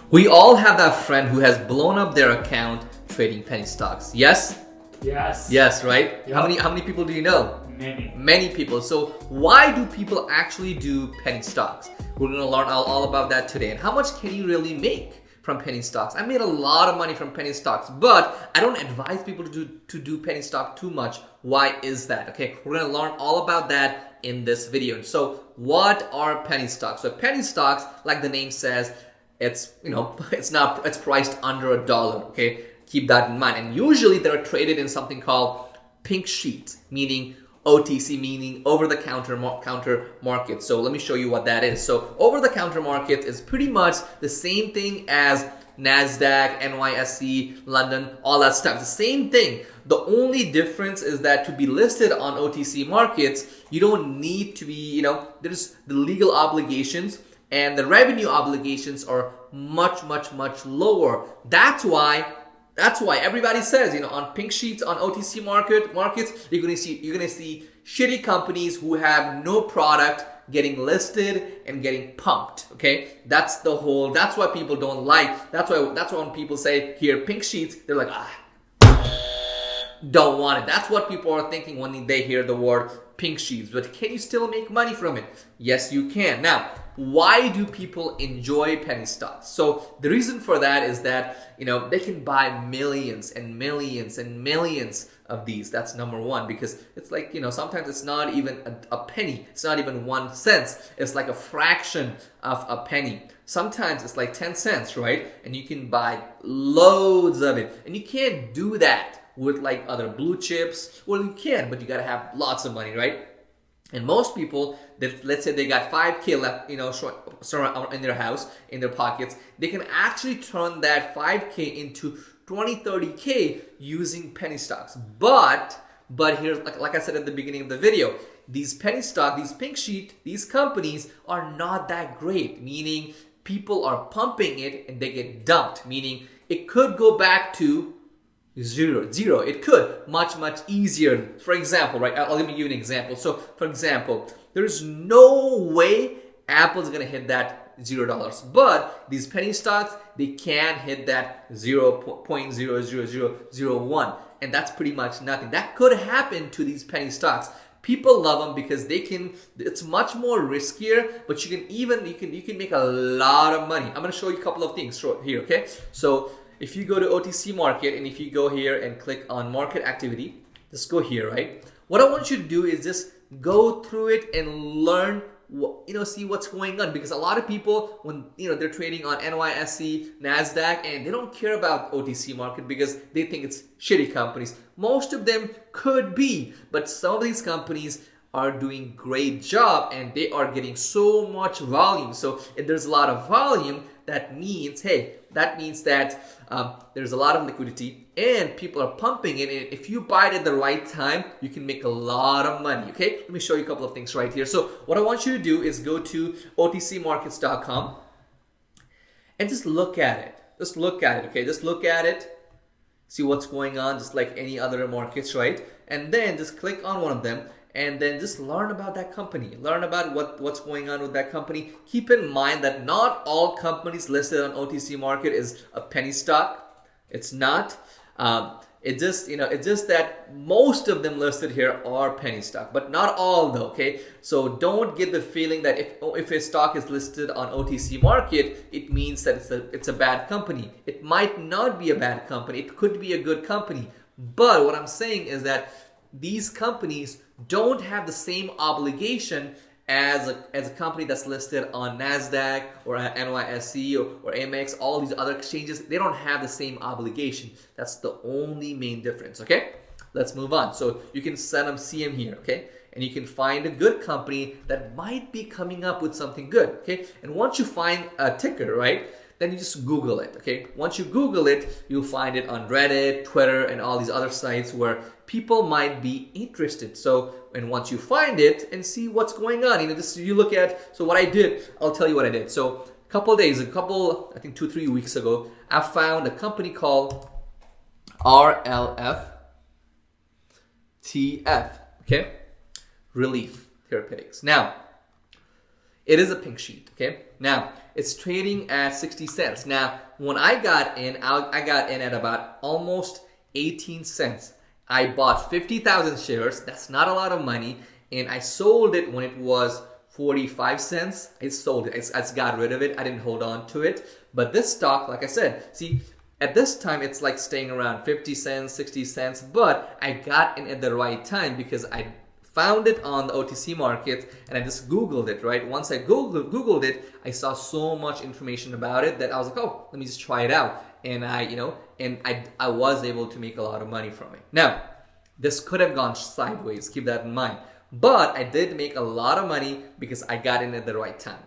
We all have that friend who has blown up their account trading penny stocks. Yes? Yes. Yes, right? Yep. How many people do you know? Many. Many people. So why do people actually do penny stocks? We're going to learn all about that today. And how much can you really make from penny stocks? I made a lot of money from penny stocks, but I don't advise people to do penny stock too much. Why is that? Okay, we're going to learn all about that in this video. So what are penny stocks? So penny stocks, like the name says, it's it's priced under $1. Okay, keep that in mind. And usually they're traded in something called pink sheet, meaning OTC, meaning over-the-counter market. So let me show you what that is. So over-the-counter market is pretty much the same thing as NASDAQ, NYSE, London, all that stuff. The same thing. The only difference is that to be listed on OTC markets, you don't need to be, there's the legal obligations and the revenue obligations are much lower. That's why everybody says, on pink sheets on OTC markets, you're gonna see shitty companies who have no product getting listed and getting pumped. Okay, that's why people don't like. That's why when people say here pink sheets, they're like, don't want it. That's what people are thinking when they hear the word pink sheets. But can you still make money from it? Yes, you can. Now, why do people enjoy penny stocks? So the reason for that is that they can buy millions and millions and millions of these. That's number one, because it's like sometimes it's not even a penny. It's not even 1 cent. It's like a fraction of a penny. Sometimes it's like 10 cents, right? And you can buy loads of it. And you can't do that with like other blue chips. Well, you can, but you gotta have lots of money, right? And most people, let's say they got 5K left, in their house, in their pockets, they can actually turn that 5K into 20, 30K using penny stocks. But here's, like I said at the beginning of the video, these penny stock, these pink sheet, these companies are not that great, meaning people are pumping it and they get dumped, meaning it could go back to zero. It could much easier. For example, right? I'll give you an example. So, for example, there's no way Apple's gonna hit that $0, but these penny stocks, they can hit that 0.00001, and that's pretty much nothing. That could happen to these penny stocks. People love them because it's much more riskier, but you can make a lot of money. I'm gonna show you a couple of things here. Okay, so if you go to OTC market and if you go here and click on market activity, just go here, right? What I want you to do is just go through it and learn, see what's going on, because a lot of people, when they're trading on NYSE, NASDAQ, and they don't care about OTC market because they think it's shitty companies. Most of them could be, but some of these companies are doing great job and they are getting so much volume. So if there's a lot of volume, that means that there's a lot of liquidity and people are pumping it. And if you buy it at the right time, you can make a lot of money. Okay, let me show you a couple of things right here. So what I want you to do is go to otcmarkets.com and just look at it. Okay, just look at it. See what's going on, just like any other markets, right? And then just click on one of them and then just learn about that company. Learn about what's going on with that company. Keep in mind that not all companies listed on OTC market is a penny stock. It's not. It's just that most of them listed here are penny stock, but not all though, okay? So don't get the feeling that if a stock is listed on OTC market, it means that it's a bad company. It might not be a bad company. It could be a good company. But what I'm saying is that these companies don't have the same obligation as a company that's listed on NASDAQ or NYSE or Amex, all these other exchanges. They don't have the same obligation. That's the only main difference, okay? Let's move on. So you can see them here, okay? And you can find a good company that might be coming up with something good, okay? And once you find a ticker, right, then you just Google it, okay? Once you Google it, you'll find it on Reddit, Twitter, and all these other sites where people might be interested. So, and once you find it and see what's going on, you look at, so what I did, I'll tell you what I did. So, I think 2-3 weeks ago, I found a company called RLFTF, okay? Relief Therapeutics. Now, it is a pink sheet, okay? Now, it's trading at 60 cents. Now, when I got in at about almost 18 cents. I bought 50,000 shares. That's not a lot of money. And I sold it when it was 45 cents. I sold it. I got rid of it. I didn't hold on to it. But this stock, like I said, see, at this time, it's like staying around 50 cents, 60 cents. But I got in at the right time because I found it on the OTC market and I just Googled it, right? Once I Googled it, I saw so much information about it that I was like, oh, let me just try it out. And I was able to make a lot of money from it. Now, this could have gone sideways, keep that in mind. But I did make a lot of money because I got in at the right time.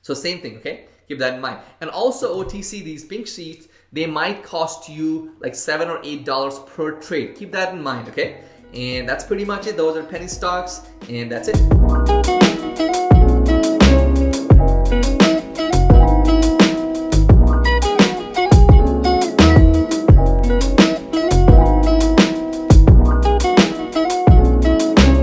So same thing, okay? Keep that in mind. And also OTC, these pink sheets, they might cost you like $7 or $8 per trade. Keep that in mind, okay? And that's pretty much it. Those are penny stocks, and that's it.